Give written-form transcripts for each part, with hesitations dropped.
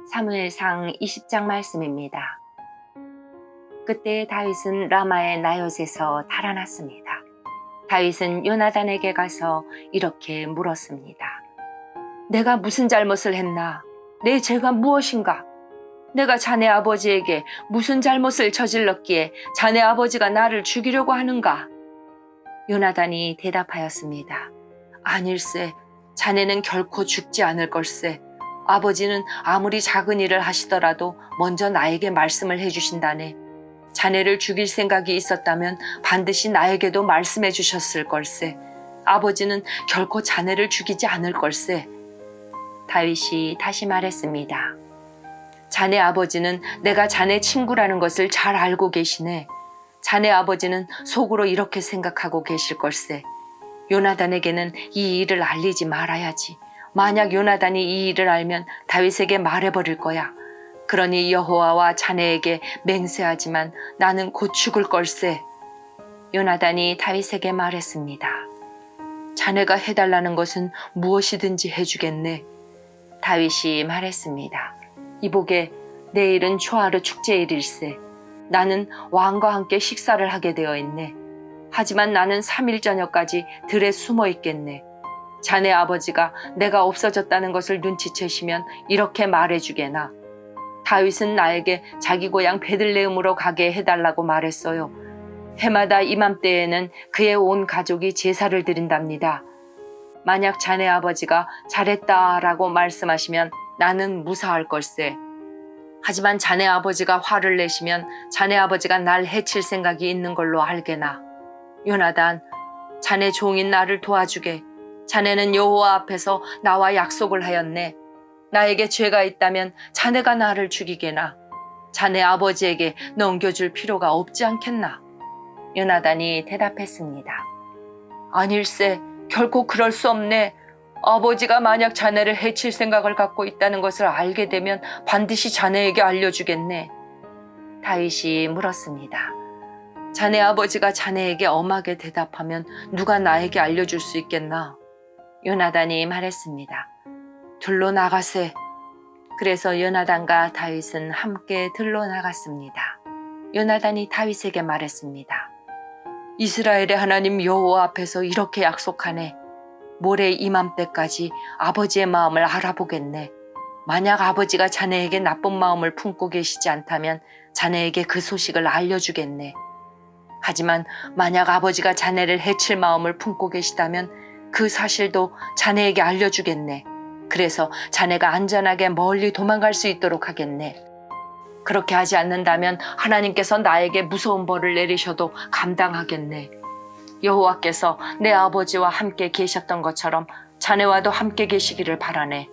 사무엘상 20장 말씀입니다. 그때 다윗은 라마의 나요스에서 달아났습니다. 다윗은 요나단에게 가서 이렇게 물었습니다. 내가 무슨 잘못을 했나? 내 죄가 무엇인가? 내가 자네 아버지에게 무슨 잘못을 저질렀기에 자네 아버지가 나를 죽이려고 하는가? 요나단이 대답하였습니다. 아닐세, 자네는 결코 죽지 않을 걸세. 아버지는 아무리 작은 일을 하시더라도 먼저 나에게 말씀을 해주신다네. 자네를 죽일 생각이 있었다면 반드시 나에게도 말씀해 주셨을 걸세. 아버지는 결코 자네를 죽이지 않을 걸세. 다윗이 다시 말했습니다. 자네 아버지는 내가 자네 친구라는 것을 잘 알고 계시네. 자네 아버지는 속으로 이렇게 생각하고 계실 걸세. 요나단에게는 이 일을 알리지 말아야지. 만약 요나단이 이 일을 알면 다윗에게 말해버릴 거야. 그러니 여호와와 자네에게 맹세하지만 나는 곧 죽을 걸세. 요나단이 다윗에게 말했습니다. 자네가 해달라는 것은 무엇이든지 해주겠네. 다윗이 말했습니다. 이보게, 내일은 초하루 축제일일세. 나는 왕과 함께 식사를 하게 되어 있네. 하지만 나는 3일 저녁까지 들에 숨어 있겠네. 자네 아버지가 내가 없어졌다는 것을 눈치채시면 이렇게 말해주게나. 다윗은 나에게 자기 고향 베들레헴으로 가게 해달라고 말했어요. 해마다 이맘때에는 그의 온 가족이 제사를 드린답니다. 만약 자네 아버지가 잘했다라고 말씀하시면 나는 무사할 걸세. 하지만 자네 아버지가 화를 내시면 자네 아버지가 날 해칠 생각이 있는 걸로 알게나. 요나단, 자네 종인 나를 도와주게. 자네는 여호와 앞에서 나와 약속을 하였네. 나에게 죄가 있다면 자네가 나를 죽이게나. 자네 아버지에게 넘겨줄 필요가 없지 않겠나. 요나단이 대답했습니다. 아닐세, 결코 그럴 수 없네. 아버지가 만약 자네를 해칠 생각을 갖고 있다는 것을 알게 되면 반드시 자네에게 알려주겠네. 다윗이 물었습니다. 자네 아버지가 자네에게 엄하게 대답하면 누가 나에게 알려줄 수 있겠나? 요나단이 말했습니다. 들로 나가세. 그래서 요나단과 다윗은 함께 들로 나갔습니다. 요나단이 다윗에게 말했습니다. 이스라엘의 하나님 여호와 앞에서 이렇게 약속하네. 모레 이맘때까지 아버지의 마음을 알아보겠네. 만약 아버지가 자네에게 나쁜 마음을 품고 계시지 않다면 자네에게 그 소식을 알려주겠네. 하지만 만약 아버지가 자네를 해칠 마음을 품고 계시다면 그 사실도 자네에게 알려주겠네. 그래서 자네가 안전하게 멀리 도망갈 수 있도록 하겠네. 그렇게 하지 않는다면 하나님께서 나에게 무서운 벌을 내리셔도 감당하겠네. 여호와께서 내 아버지와 함께 계셨던 것처럼 자네와도 함께 계시기를 바라네.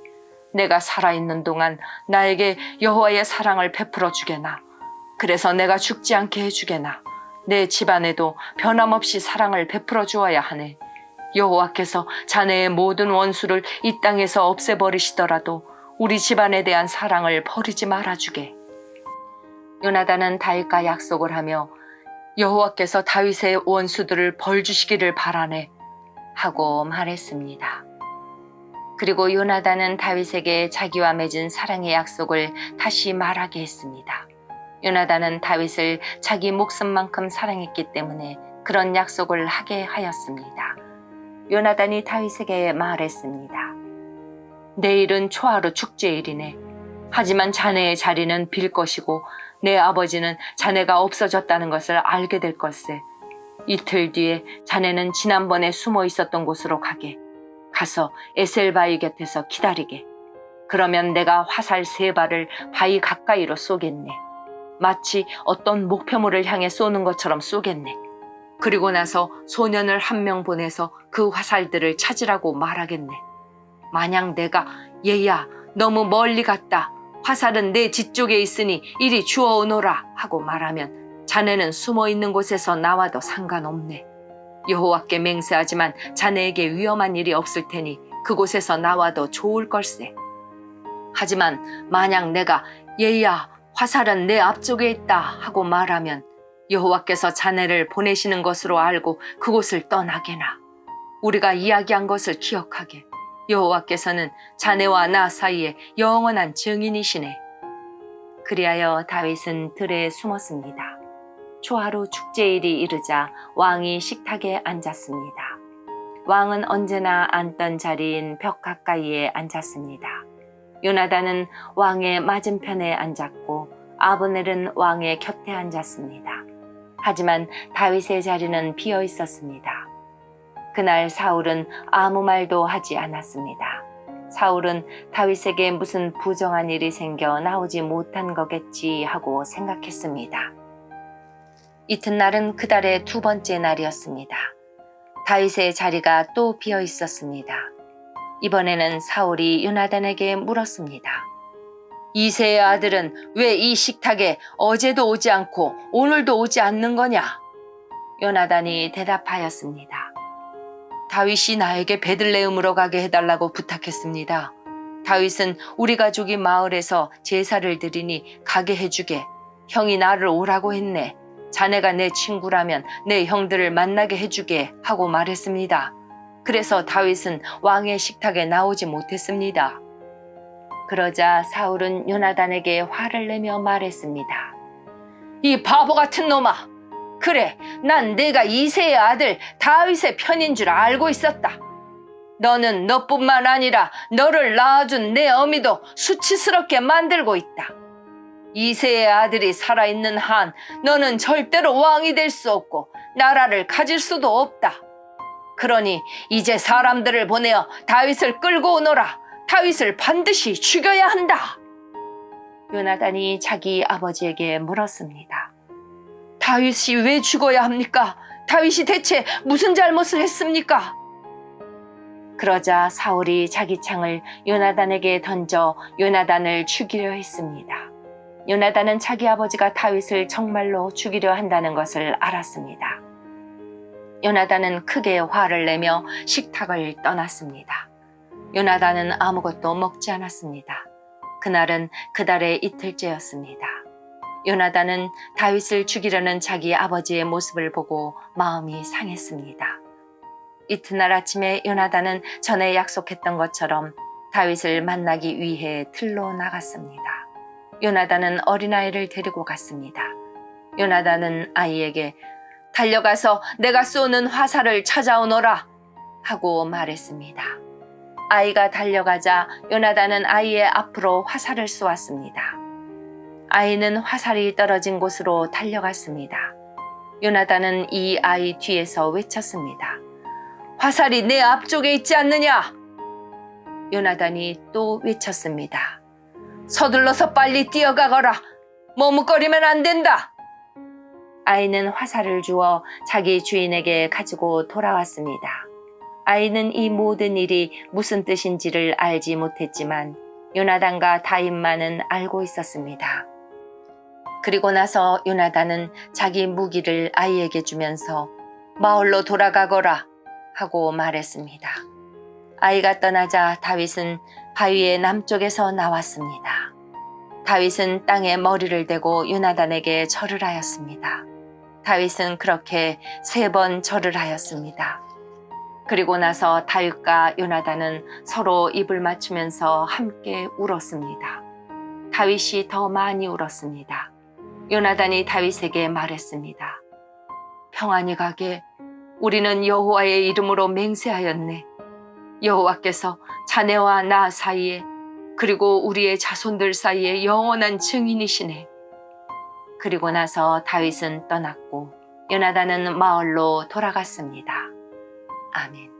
내가 살아있는 동안 나에게 여호와의 사랑을 베풀어 주게나. 그래서 내가 죽지 않게 해주게나. 내 집안에도 변함없이 사랑을 베풀어 주어야 하네. 여호와께서 자네의 모든 원수를 이 땅에서 없애버리시더라도 우리 집안에 대한 사랑을 버리지 말아주게. 요나단은 다윗과 약속을 하며 여호와께서 다윗의 원수들을 벌 주시기를 바라네 하고 말했습니다. 그리고 요나단은 다윗에게 자기와 맺은 사랑의 약속을 다시 말하게 했습니다. 요나단은 다윗을 자기 목숨만큼 사랑했기 때문에 그런 약속을 하게 하였습니다. 요나단이 다윗에게 말했습니다. 내일은 초하루 축제일이네. 하지만 자네의 자리는 빌 것이고 내 아버지는 자네가 없어졌다는 것을 알게 될 걸세. 이틀 뒤에 자네는 지난번에 숨어 있었던 곳으로 가서 에셀 바위 곁에서 기다리게. 그러면 내가 화살 3발을 바위 가까이로 쏘겠네. 마치 어떤 목표물을 향해 쏘는 것처럼 쏘겠네. 그리고 나서 소년을 1명 보내서 그 화살들을 찾으라고 말하겠네. 만약 내가 얘야 너무 멀리 갔다. 화살은 내 뒤쪽에 있으니 이리 주워 오너라 하고 말하면 자네는 숨어 있는 곳에서 나와도 상관없네. 여호와께 맹세하지만 자네에게 위험한 일이 없을 테니 그곳에서 나와도 좋을 걸세. 하지만 만약 내가 얘야 화살은 내 앞쪽에 있다 하고 말하면 여호와께서 자네를 보내시는 것으로 알고 그곳을 떠나게나. 우리가 이야기한 것을 기억하게. 여호와께서는 자네와 나 사이에 영원한 증인이시네. 그리하여 다윗은 들에 숨었습니다. 초하루 축제일이 이르자 왕이 식탁에 앉았습니다. 왕은 언제나 앉던 자리인 벽 가까이에 앉았습니다. 요나단은 왕의 맞은편에 앉았고 아브넬은 왕의 곁에 앉았습니다. 하지만 다윗의 자리는 비어 있었습니다. 그날 사울은 아무 말도 하지 않았습니다. 사울은 다윗에게 무슨 부정한 일이 생겨 나오지 못한 거겠지 하고 생각했습니다. 이튿날은 그달의 두 번째 날이었습니다. 다윗의 자리가 또 비어 있었습니다. 이번에는 사울이 요나단에게 물었습니다. 이새의 아들은 왜 이 식탁에 어제도 오지 않고 오늘도 오지 않는 거냐? 요나단이 대답하였습니다. 다윗이 나에게 베들레헴으로 가게 해달라고 부탁했습니다. 다윗은 우리 가족이 마을에서 제사를 드리니 가게 해주게. 형이 나를 오라고 했네. 자네가 내 친구라면 내 형들을 만나게 해주게 하고 말했습니다. 그래서 다윗은 왕의 식탁에 나오지 못했습니다. 그러자 사울은 요나단에게 화를 내며 말했습니다. 이 바보 같은 놈아! 그래, 난 내가 이새의 아들 다윗의 편인 줄 알고 있었다. 너는 너뿐만 아니라 너를 낳아준 내 어미도 수치스럽게 만들고 있다. 이새의 아들이 살아있는 한 너는 절대로 왕이 될 수 없고 나라를 가질 수도 없다. 그러니 이제 사람들을 보내어 다윗을 끌고 오너라. 다윗을 반드시 죽여야 한다. 요나단이 자기 아버지에게 물었습니다. 다윗이 왜 죽어야 합니까? 다윗이 대체 무슨 잘못을 했습니까? 그러자 사울이 자기 창을 요나단에게 던져 요나단을 죽이려 했습니다. 요나단은 자기 아버지가 다윗을 정말로 죽이려 한다는 것을 알았습니다. 요나단은 크게 화를 내며 식탁을 떠났습니다. 요나단은 아무것도 먹지 않았습니다. 그날은 그달의 이틀째였습니다. 요나단은 다윗을 죽이려는 자기 아버지의 모습을 보고 마음이 상했습니다. 이튿날 아침에 요나단은 전에 약속했던 것처럼 다윗을 만나기 위해 들로 나갔습니다. 요나단은 어린아이를 데리고 갔습니다. 요나단은 아이에게 달려가서 내가 쏘는 화살을 찾아오너라 하고 말했습니다. 아이가 달려가자 요나단은 아이의 앞으로 화살을 쏘았습니다. 아이는 화살이 떨어진 곳으로 달려갔습니다. 요나단은 이 아이 뒤에서 외쳤습니다. 화살이 내 앞쪽에 있지 않느냐? 요나단이 또 외쳤습니다. 서둘러서 빨리 뛰어가거라. 머뭇거리면 안 된다. 아이는 화살을 주어 자기 주인에게 가지고 돌아왔습니다. 아이는 이 모든 일이 무슨 뜻인지를 알지 못했지만 요나단과 다윗만은 알고 있었습니다. 그리고 나서 요나단은 자기 무기를 아이에게 주면서 마을로 돌아가거라 하고 말했습니다. 아이가 떠나자 다윗은 바위의 남쪽에서 나왔습니다. 다윗은 땅에 머리를 대고 요나단에게 절을 하였습니다. 다윗은 그렇게 3번 절을 하였습니다. 그리고 나서 다윗과 요나단은 서로 입을 맞추면서 함께 울었습니다. 다윗이 더 많이 울었습니다. 요나단이 다윗에게 말했습니다. 평안히 가게. 우리는 여호와의 이름으로 맹세하였네. 여호와께서 자네와 나 사이에 그리고 우리의 자손들 사이에 영원한 증인이시네. 그리고 나서 다윗은 떠났고 요나단은 마을로 돌아갔습니다. 아멘.